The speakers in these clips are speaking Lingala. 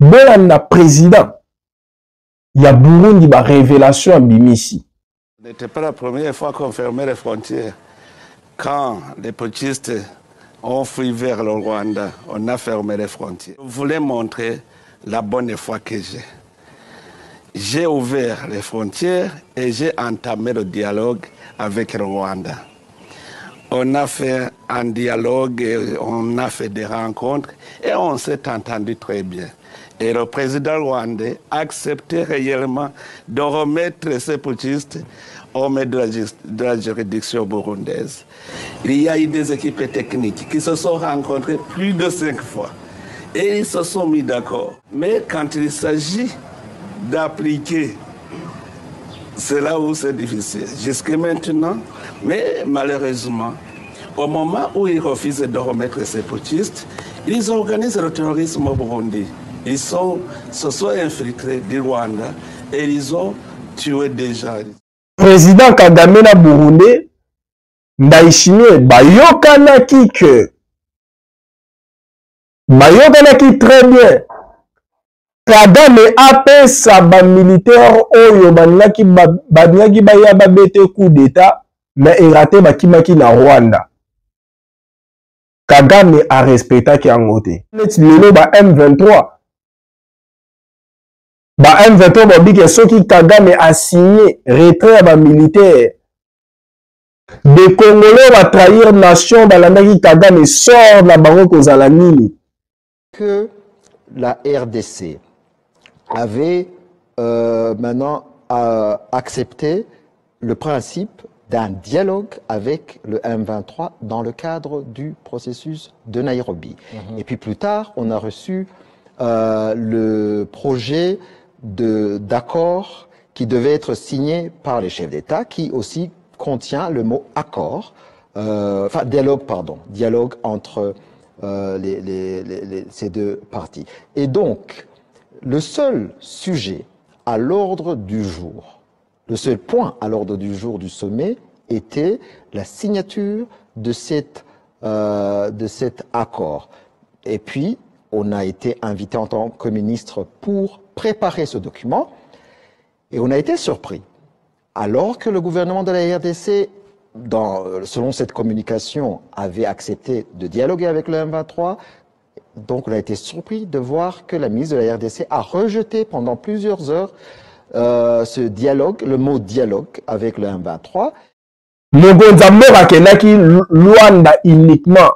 bolanda président ya Burundi ba révélation à Bimisi. Ce n'était pas la première fois qu'on fermait les frontières. Quand les putschistes ont fui vers le Rwanda, on a fermé les frontières. Je voulais montrer la bonne foi que j'ai. J'ai ouvert les frontières et j'ai entamé le dialogue avec le Rwanda. On a fait un dialogue, on a fait des rencontres et on s'est entendu très bien. Et le président rwandais a accepté réellement de remettre ces putschistes au milieu de la juridiction burundaise. Il y a eu des équipes techniques qui se sont rencontrées plus de 5 fois. Et ils se sont mis d'accord. Mais quand il s'agit d'appliquer, c'est là où c'est difficile. Jusqu'à maintenant, mais malheureusement, au moment où ils refusent de remettre ces putschistes, ils organisent le terrorisme au Burundi. Ils se sont infiltrés du Rwanda et ils ont tué des gens. Président Kagame na Burundi, Ndayishimiye bayokanaki très bien. Kagame apesa ba militaire oyo banaki baya babete coup d'état mais irate bakimaki na Rwanda. Kagame a respecté yango te. Lelo ba M23 bobike soki Kagame a signé retrait à ba militaire. Des Congolais va trahir nation balandaki Kagame sort na bango kozala nini. Que la RDC avait maintenant accepté le principe d'un dialogue avec le M23 dans le cadre du processus de Nairobi. Et puis plus tard, on a reçu le projet d'accord qui devait être signé par les chefs d'État, qui aussi contient le mot accord, enfin dialogue entre ces deux parties. Et donc, le seul sujet à l'ordre du jour, le seul point à l'ordre du jour du sommet était la signature de cet accord. Et puis, on a été invité en tant que ministre pour préparer ce document et on a été surpris. Alors que le gouvernement de la RDC, selon cette communication, avait accepté de dialoguer avec le M23, donc on a été surpris de voir que la ministre de la RDC a rejeté pendant plusieurs heures ce dialogue, le mot dialogue avec le M23. Mogonza Mora Kenaki Luanda uniquement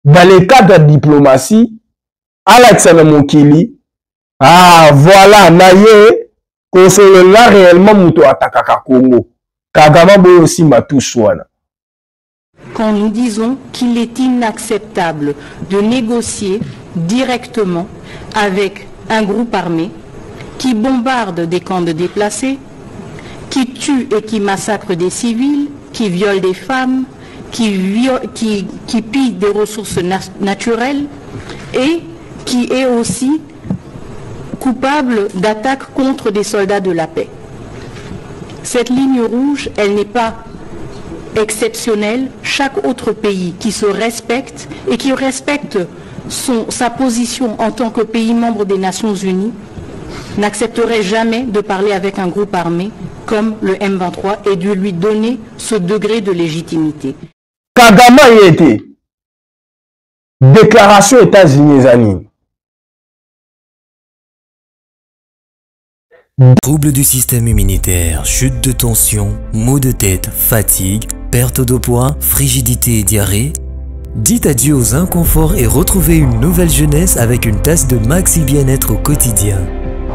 dans les cadres de diplomatie, Alexandre Mokili, voilà, naye, qu'on là réellement Mouto Atakaka Congo. Kagame Boyo aussi Matouchouana. Quand nous disons qu'il est inacceptable de négocier directement avec un groupe armé qui bombarde des camps de déplacés, qui tue et qui massacre des civils, qui viole des femmes, qui pille des ressources naturelles et qui est aussi coupable d'attaques contre des soldats de la paix. Cette ligne rouge, elle n'est pas exceptionnelle. Chaque autre pays qui se respecte et qui respecte sa position en tant que pays membre des Nations Unies n'accepterait jamais de parler avec un groupe armé comme le M23 et de lui donner ce degré de légitimité. Kagame a été déclaration États-Unis. Troubles du système immunitaire, chute de tension, maux de tête, fatigue, perte de poids, frigidité et diarrhée. Dites adieu aux inconforts et retrouvez une nouvelle jeunesse avec une tasse de Maxi Bien-être au quotidien.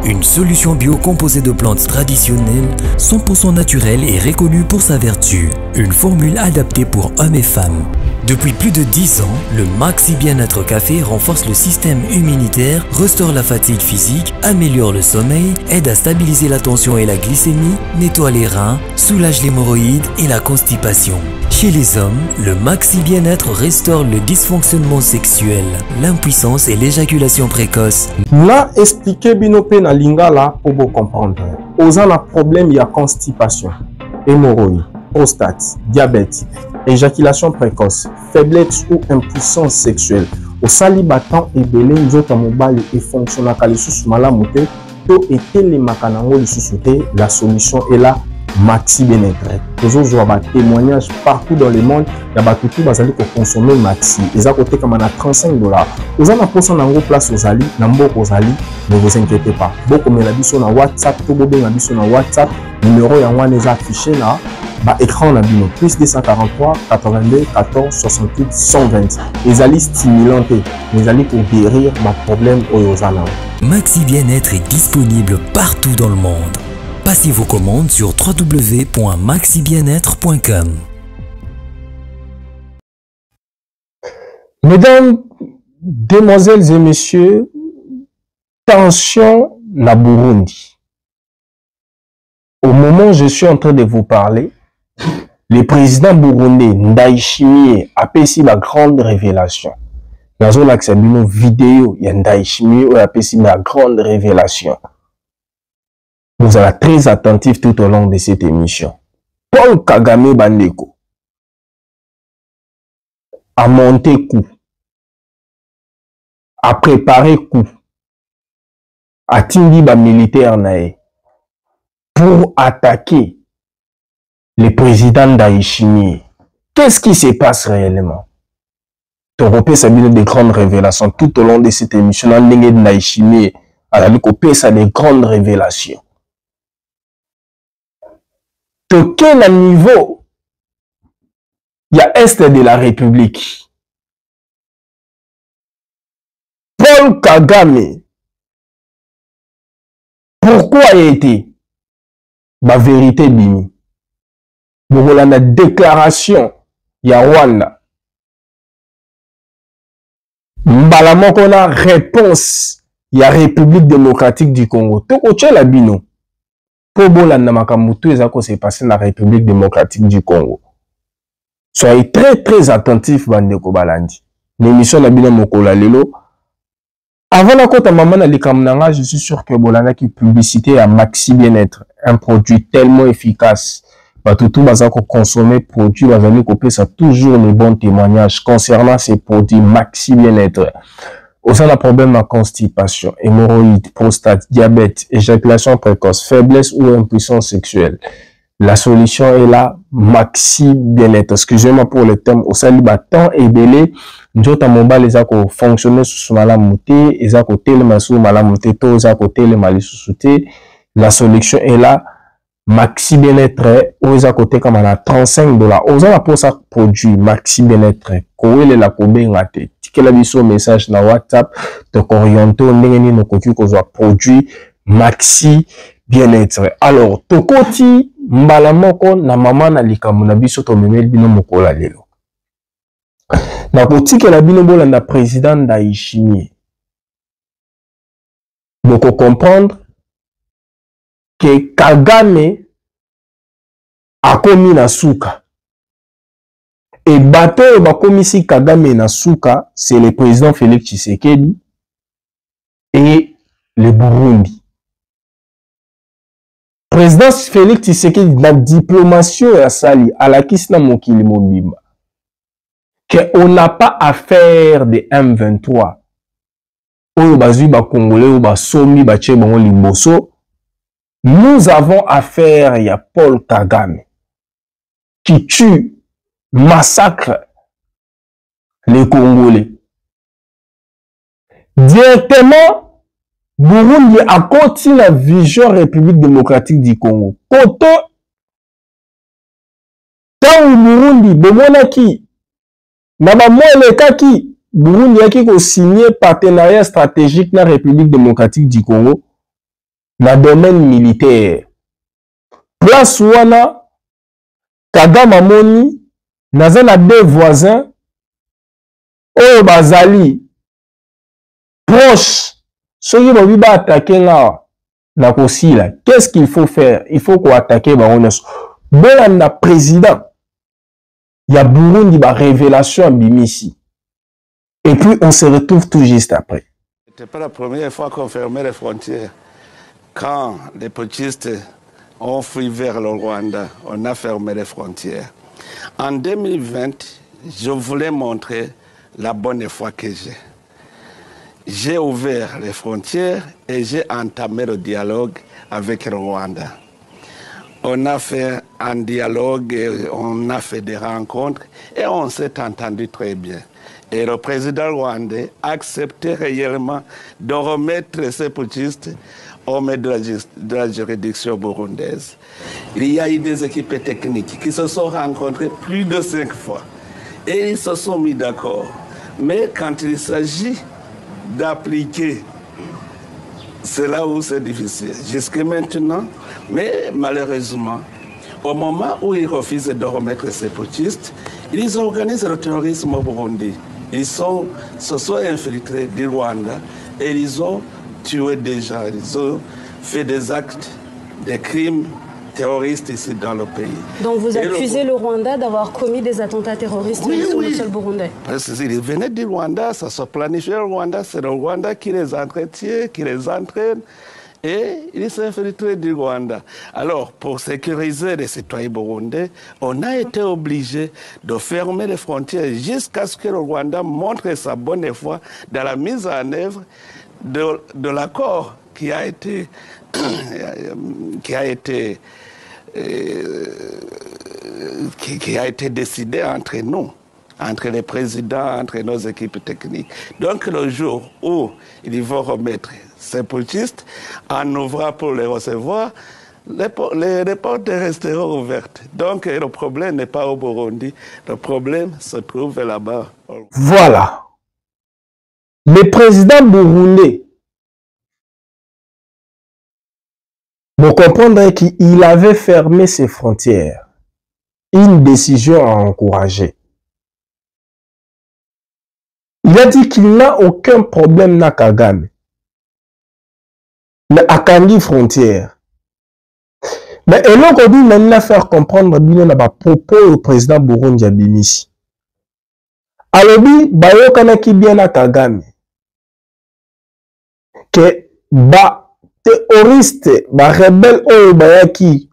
Une solution bio composée de plantes traditionnelles, 100% naturelle et reconnue pour sa vertu. Une formule adaptée pour hommes et femmes. Depuis plus de 10 ans, le Maxi Bien-être Café renforce le système immunitaire, restaure la fatigue physique, améliore le sommeil, aide à stabiliser la tension et la glycémie, nettoie les reins, soulage l'hémorroïde et la constipation. Chez les hommes, le Maxi Bien-être restaure le dysfonctionnement sexuel, l'impuissance et l'éjaculation précoce. Là, expliquez binope na lingala pour vous comprendre. Osant un problème, il y a constipation, hémorroïde, prostate, diabète, éjaculation précoce, faiblesse ou impuissance sexuelle. osali batant ebele nzoto mobali efonctionnaka lisusu malamu te to etelemaka nango lisusu te. La solution est là. Maxi Bien-être. Toujours avoir témoignage partout dans le monde. Il y a bateau qui va consommer Maxi. Ils ont coûté comme à $35. Vous avez posé en gros place aux alliés, n'importe aux alliés. Ne vous inquiétez pas. Beaucoup mais la sur na WhatsApp, tout beau bien la sur na WhatsApp. Numéro y en est affiché là. Bah écran na bino plus 243 82 14 68 120. Les alliés stimulantes. Les alliés pour guérir ma problème aux alliés. Maxi Bien-être est disponible partout dans le monde. Passez vos commandes sur www.maxibienêtre.com. Mesdames, demoiselles et messieurs, tension na Burundi. Au moment où je suis en train de vous parler, le président burundais Ndayishimiye a fait ma grande révélation. Dans une vidéo, il y a Ndayishimiye qui a fait ma grande révélation. Vous allez très attentifs tout au long de cette émission. Paul Kagame Bandeko a monté coup, a préparé coup, a tindi ba militaire nae pour attaquer le président Ndayishimiye. Qu'est-ce qui se passe réellement? Toropé ça a des grandes révélations tout au long de cette émission. Ndayishimiye a dit que ça des grandes révélations. De quel niveau il y a Est de la République. Paul Kagame, pourquoi a été ma vérité bimi? Nous avons la déclaration il y a Rwanda. Mbalamo qu'on a réponse il y a République démocratique du Congo. Tout au la bino. Pour bolanda makamutu ezako s'est passé dans la République démocratique du Congo. Soyez très très attentifs bandeko balandi. L'émission na bino mokola lelo. Avant la kota maman na likamnanga, je suis sûr que bolanda qui publicité à Maxi Bien-être, un produit tellement efficace. Batutu bazako consommer produit bazali kopé ça toujours les bons témoignages concernant ces produits Maxi Bien-être. Au un problème de constipation, hémorroïdes, prostate, diabète, éjaculation précoce, faiblesse ou impuissance sexuelle. La solution est là, Maxi Bien-être. Excusez-moi pour le thème. Au saliba temps et belé, nous avons mobile les accords fonctionner sous malamouté, les accords télémassou malamouté, tous les accords télémalisuté. La solution est là, Maxi Bien-être, aux accords comme à $35. Aux a pour ça produit Maxi Bien-être. Kouele la kobe ngate. Quel abisso message na WhatsApp te oriento ndengeni no koki kozwa produit Maxi Bien-être. Alors tokoti mbala moko na mama na likambo na biso to memeli bino mokola lelo. Na kotike la bino bolanda président Ndayishimiye. Boko comprendre que Kagame a commis na suka. Et bateau bakomisi Kagame na suka, c'est le président Félix Tshisekedi et le Burundi. Président Félix Tshisekedi na diplomatie ya sali à la kisna mokili mobimba. Que on n'a pas affaire de M23. Oyo bazui ba Congolais ou ba somi ba tche bango liboso. Nous avons affaire à Paul Kagame qui tue, massacre les Congolais. Directement, Burundi a continué la vision République démocratique du Congo. Poto, tant Burundi, Bomonaki, Nabamole Kaki, Burundi a qui signé partenariat stratégique dans la République démocratique du Congo. Dans le domaine militaire. Place wana, Kagame Moni, nazana deux voisins, Oyo Bazali, proches, ceux qui vont attaquer là, na kosila. Qu'est-ce qu'il faut faire? Il faut qu'on attaque Baronos. Bon, la président, il y a Burundi, ba révélation à Bimisi. Et puis, on se retrouve tout juste après. C'était pas la première fois qu'on fermait les frontières. Quand les putschistes ont fui vers le Rwanda, on a fermé les frontières. En 2020, je voulais montrer la bonne foi que j'ai. j'ai ouvert les frontières et j'ai entamé le dialogue avec le Rwanda. On a fait un dialogue, on a fait des rencontres et on s'est entendu très bien. Et le président rwandais a accepté réellement de remettre ces putschistes au maître de la juridiction burundaise. Il y a eu des équipes techniques qui se sont rencontrées plus de 5 fois et ils se sont mis d'accord. Mais quand il s'agit d'appliquer, c'est là où c'est difficile. Jusqu'à maintenant, mais malheureusement, au moment où ils refusent de remettre ces putschistes, ils organisent le terrorisme au Burundi. Ils se sont infiltrés du Rwanda et ils ont tué des gens. Ils ont fait des actes, des crimes terroristes ici dans le pays. Donc vous accusez le Rwanda d'avoir commis des attentats terroristes sur le sol burundais? Parce qu'ils venaient du Rwanda, ça se planifiait au Rwanda, c'est le Rwanda qui les entretient, qui les entraîne. Et ils s'infiltraient du Rwanda. Alors, pour sécuriser les citoyens burundais, on a été obligé de fermer les frontières jusqu'à ce que le Rwanda montre sa bonne foi dans la mise en œuvre de l'accord qui a été décidé entre nous, entre les présidents, entre nos équipes techniques. Donc le jour où ils vont remettre ces putschistes, on ouvrira pour les recevoir, les portes resteront ouvertes. Donc le problème n'est pas au Burundi, le problème se trouve là-bas. Voilà. Le président burundais, vous comprendrez qu'il avait fermé ses frontières. Une décision à encourager. Il a dit qu'il n'a aucun problème na Kagame. Mais à Kangi frontière. Mais et l'on dit maintenant faire comprendre bien à propos au président Burundi Abimisi. Alobi bayo kanaki bien à Kagame. Que terroriste, rebelle oyo bayaki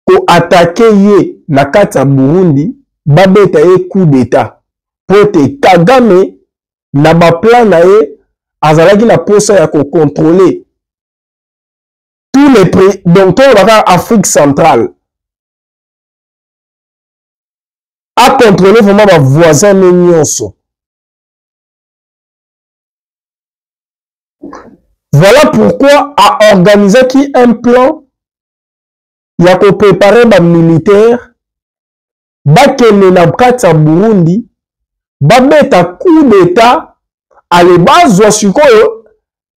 ko attaquer ye na kati Burundi, babeta ye coup d'état. Pote Kagame na ba plan na ye azalaki na posa ya ko contrôler tous les prix donc dans Afrique centrale a contrôler vraiment ba voisins nyonso. Voilà pourquoi a organisé qui un plan il y a ko préparer ba militaire ba kende na kati ya Burundi ba beta coup d'état ale bazwa sikoyo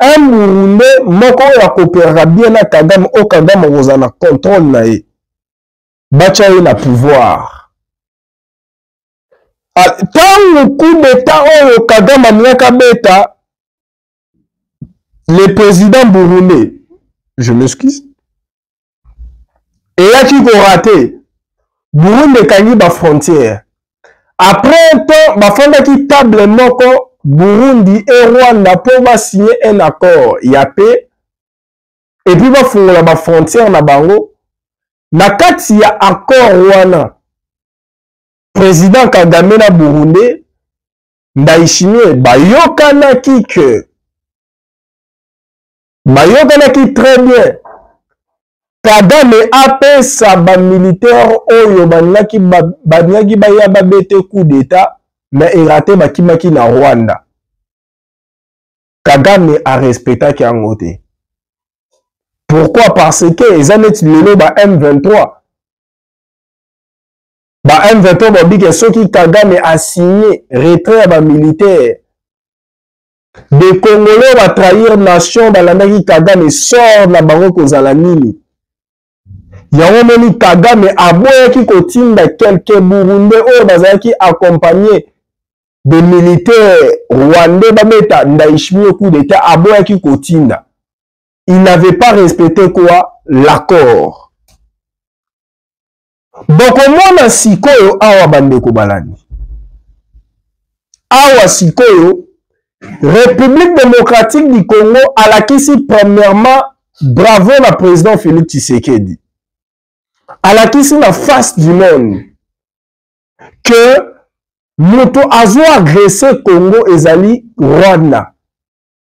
un Burundais moko ya coopérer bien na Kagame o Kagame oza na contrôle na ye bacha ye na pouvoir tant coup d'état oyo Kagame aniaka beta le président burundais, je m'excuse, et là qui a raté, Burundi kangi ba frontière. Après un temps, ba fonda qui table moko Burundi et Rwanda pour va signer un accord, il y a paix, et puis va fonda ba frontière na bango. Na kati ya accord wana, président Kagame na Burundi, Ndayishimiye ba yokana ki que bayokana très bien Kagame apesa ba militaire oyo banaki baya babete coup d'état mais eraté bakimaki na Rwanda. Kagame a respecté ki angote. Pourquoi? Parce que ezanet lelo ba M23. Ba M23 ba bike soki Kagame a signé retrait ba militaire. Des Congolais va trahir nation balandaki Kagame sort na bango kozala nini. Yango moni Kagame aboyaki kotinda quelques Burundais oyo bazalaki accompagné des militaires rwandais bameta Ndayishimiye coup d'état aboyaki kotinda. Il n'avait pas respecté quoi? L'accord. Donc omona sikoyo awa bandeko balani. Awa sikoyo République démocratique du Congo a l'acquis premièrement, bravo la président Félix Tshisekedi. A l'acquis la face du monde que moto azo agressé Congo ezali Rwanda.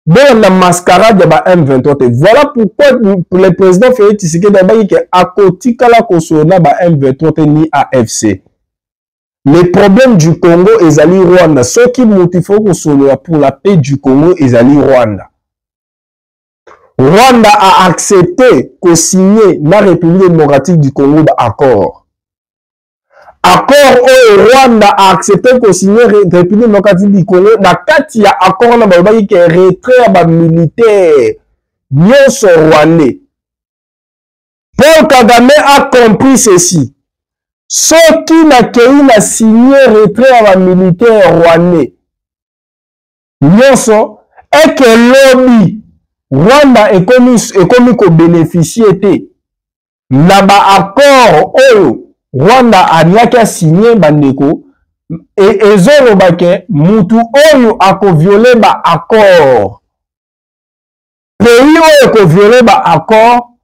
Bon, la mascarade de M23. Voilà pourquoi le président Félix Tshisekedi a dit qu'à côté de la Kosona M23 ni AFC. Les problèmes du Congo ezali Rwanda. Ce qui motive pour la paix du Congo ezali Rwanda. Rwanda a accepté de signer la République démocratique du Congo d'accord. Accord où Rwanda a accepté de signer la République démocratique du Congo. Na kati ya accord na babaki ke retrait ba militaire nyonso rwandais. Paul Kagame a compris ceci. Ceux qui n'a signé retrait ba militaire rwandais nyonso et que lobby Rwanda est commis ko bénéficier te na ba accord oyo Rwanda a signé bandeko et ezolobake mutu oyo ako violer ba accord. Pays oyo ko violer ba accord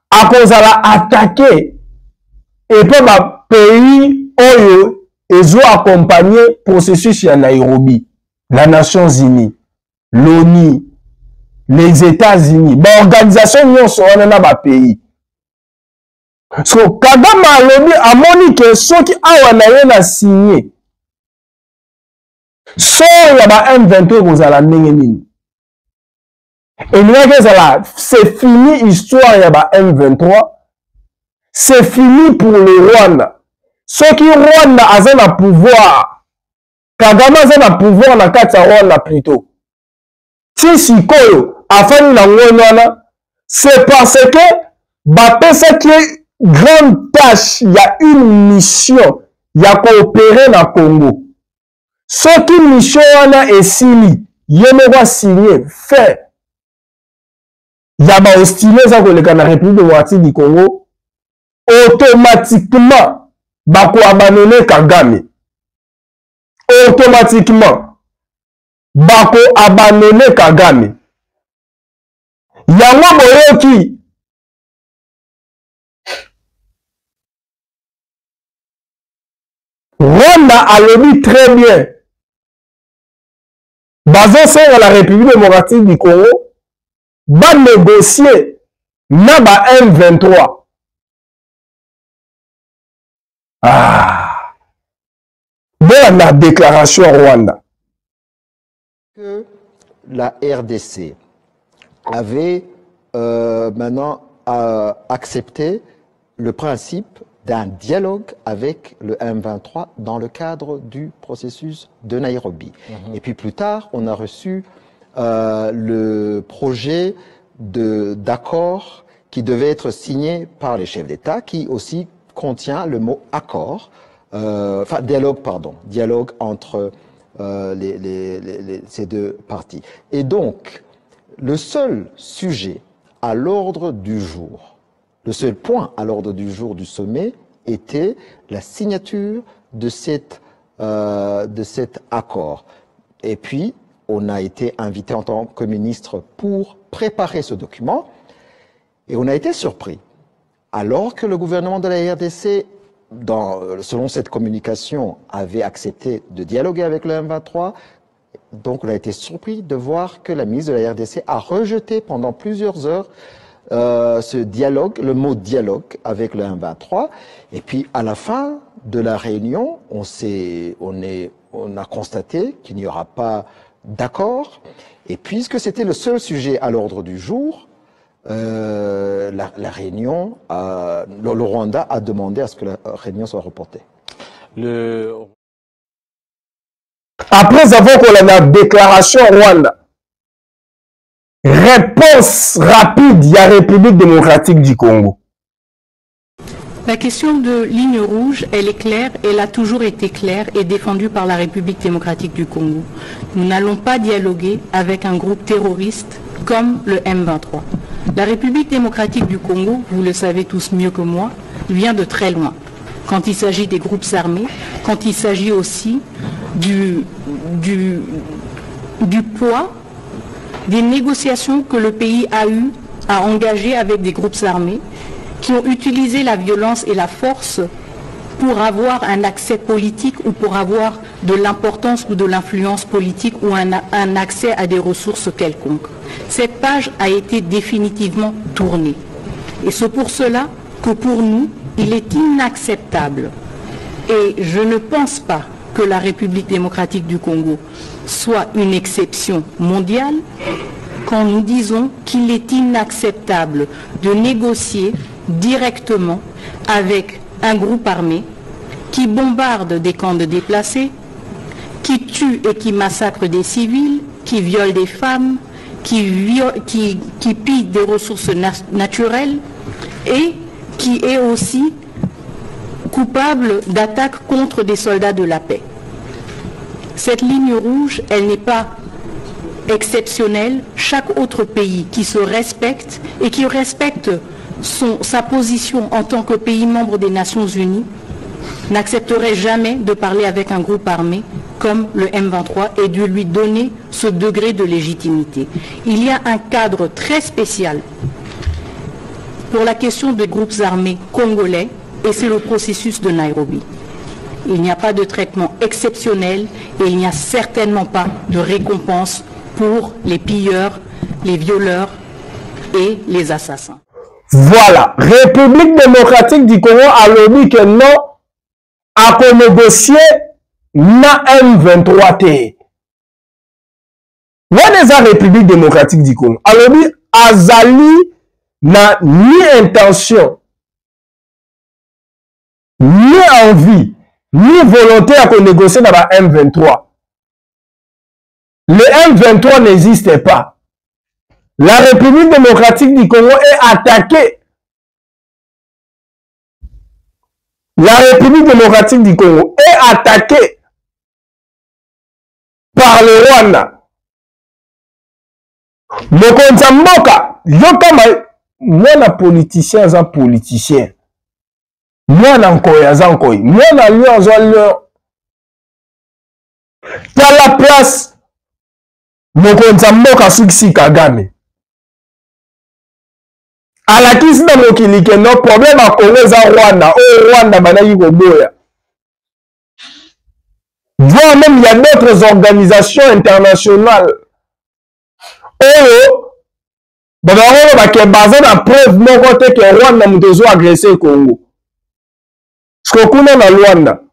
akozala attaquer et puis ba pays oyo ezo accompagner processus ya Nairobi, la Nations Unies, l'ONU, les États-Unis, ba organisation nyonso wana na ba pays. So Kagame alobi amoni ke soki awa na ye na signé so ya ba M23 kozala ndenge nini. Et c'est fini histoire ya ba M23. C'est fini pour le Rwanda. Soki Rwanda aza na pouvoir, Kagame aza na pouvoir na kati ya Rwanda plutôt. Si sikoyo afani na ngwana, c'est parce que bapesa ki grande tâche, il y a une mission, il y a coopérer na Congo. Ce qui mission est signé, il y a signé, fait. Il y a pas hostilé ça que le République démocratique du Congo, automatiquement, bako abandonner Kagame. Automatiquement, bako abandonner Kagame. Il y a un boyo qui Rwanda a lobby très bien. Basé sur la République démocratique du Congo, va négocier Naba M23. Ah! Dans la déclaration Rwanda. Que la RDC avait maintenant accepté le principe d'un dialogue avec le M23 dans le cadre du processus de Nairobi. Et puis plus tard, on a reçu le projet d'accord qui devait être signé par les chefs d'État, qui aussi contient le mot accord, enfin dialogue, pardon, dialogue entre ces deux parties. Et donc, le seul sujet à l'ordre du jour, le seul point à l'ordre du jour du sommet était la signature de cet accord. Et puis, on a été invité en tant que ministre pour préparer ce document. Et on a été surpris. Alors que le gouvernement de la RDC, selon cette communication, avait accepté de dialoguer avec le M23, donc on a été surpris de voir que la ministre de la RDC a rejeté pendant plusieurs heures ce dialogue, le mot dialogue avec le M23. Et puis à la fin de la réunion, on a constaté qu'il n'y aura pas d'accord. Et puisque c'était le seul sujet à l'ordre du jour, la réunion, le Rwanda a demandé à ce que la réunion soit reportée. Après avoir qu'on a la déclaration Rwanda, réponse rapide, il y a République démocratique du Congo. La question de ligne rouge, elle est claire, elle a toujours été claire et défendue par la République démocratique du Congo. Nous n'allons pas dialoguer avec un groupe terroriste comme le M23. La République démocratique du Congo, vous le savez tous mieux que moi, vient de très loin. Quand il s'agit des groupes armés, quand il s'agit aussi du poids des négociations que le pays a eu à engager avec des groupes armés qui ont utilisé la violence et la force pour avoir un accès politique ou pour avoir de l'importance ou de l'influence politique ou un accès à des ressources quelconques. Cette page a été définitivement tournée. Et c'est pour cela que pour nous, il est inacceptable. Et je ne pense pas que la République démocratique du Congo soit une exception mondiale quand nous disons qu'il est inacceptable de négocier directement avec un groupe armé qui bombarde des camps de déplacés, qui tue et qui massacre des civils, qui viole des femmes, qui pille des ressources naturelles et qui est aussi coupable d'attaques contre des soldats de la paix. Cette ligne rouge, elle n'est pas exceptionnelle. Chaque autre pays qui se respecte et qui respecte sa position en tant que pays membre des Nations Unies n'accepterait jamais de parler avec un groupe armé comme le M23 et de lui donner ce degré de légitimité. Il y a un cadre très spécial pour la question des groupes armés congolais et c'est le processus de Nairobi. Il n'y a pas de traitement exceptionnel et il n'y a certainement pas de récompense pour les pilleurs, les violeurs et les assassins. Voilà, République démocratique du Congo a lobby que non à négocier na M23 T. What is la République démocratique du Congo? A lobby azali n'a ni intention, ni envie, ni volonté à négocier dans la M23. Le M23 n'existe pas. La République démocratique du Congo est attaquée. La République démocratique du Congo est attaquée par le Rwanda. Mokonza mboka, yo kama mwana politicien za politicien. Mwana nkoya za nkoyi, mwana lion za lion. T'as la place mokonza mboka Suksi Kagame. Alakisi na mokili ke no problème a Congo za Rwanda, Rwanda banaki koboya. Voire même il y a d'autres organisations internationales. Bango ba basé na preuve moko te ke Rwanda mutezo agresser Congo. Parce que kuna na Rwanda,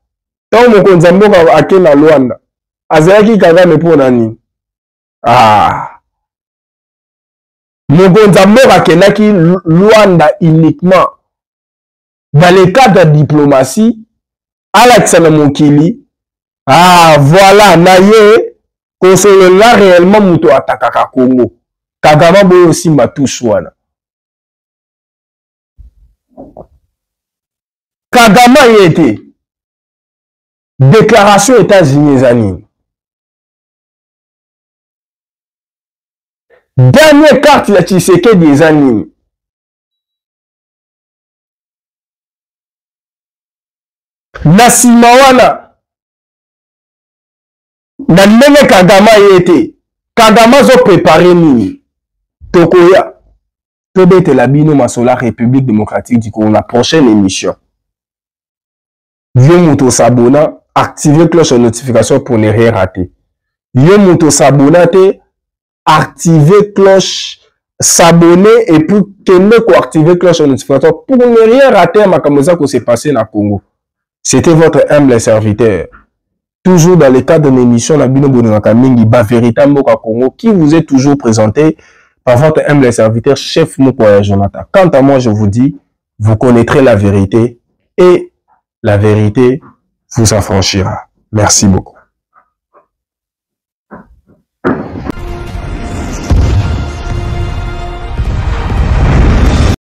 tant mokonza mboka ake na Rwanda, azalaki Kagame po nani? Mokonza mboka akendaki Rwanda uniquement dans le cadre de diplomatie, alakisa na mokili. Voilà, naye kosolola réellement muto atakaka Congo. Kagame boyo aussi matuswana. Kagame yete déclaration États-Unis zani. Dernière carte ya Tshisekedi des années. Nasima wana na ndenge Kagame yete. Kagame zo préparé nini. Tokoya. Tobete la bino masola République démocratique du Congo. La prochaine émission. Yo muto s'abonner, activer cloche de notification pour ne rien rater. Yo muto s'abonner, activer cloche, s'abonner et puis activer cloche de notification pour ne rien rater à ma camosa que s'est passé dans le Congo. C'était votre humble serviteur. Toujours dans le cadre de l'émission La Bino Bonaka Mingi, Ba Véritable Moka Congo, qui vous est toujours présenté par votre humble serviteur, chef Mokoya Jonathan. Quant à moi, je vous dis, vous connaîtrez la vérité et la vérité vous affranchira. Merci beaucoup.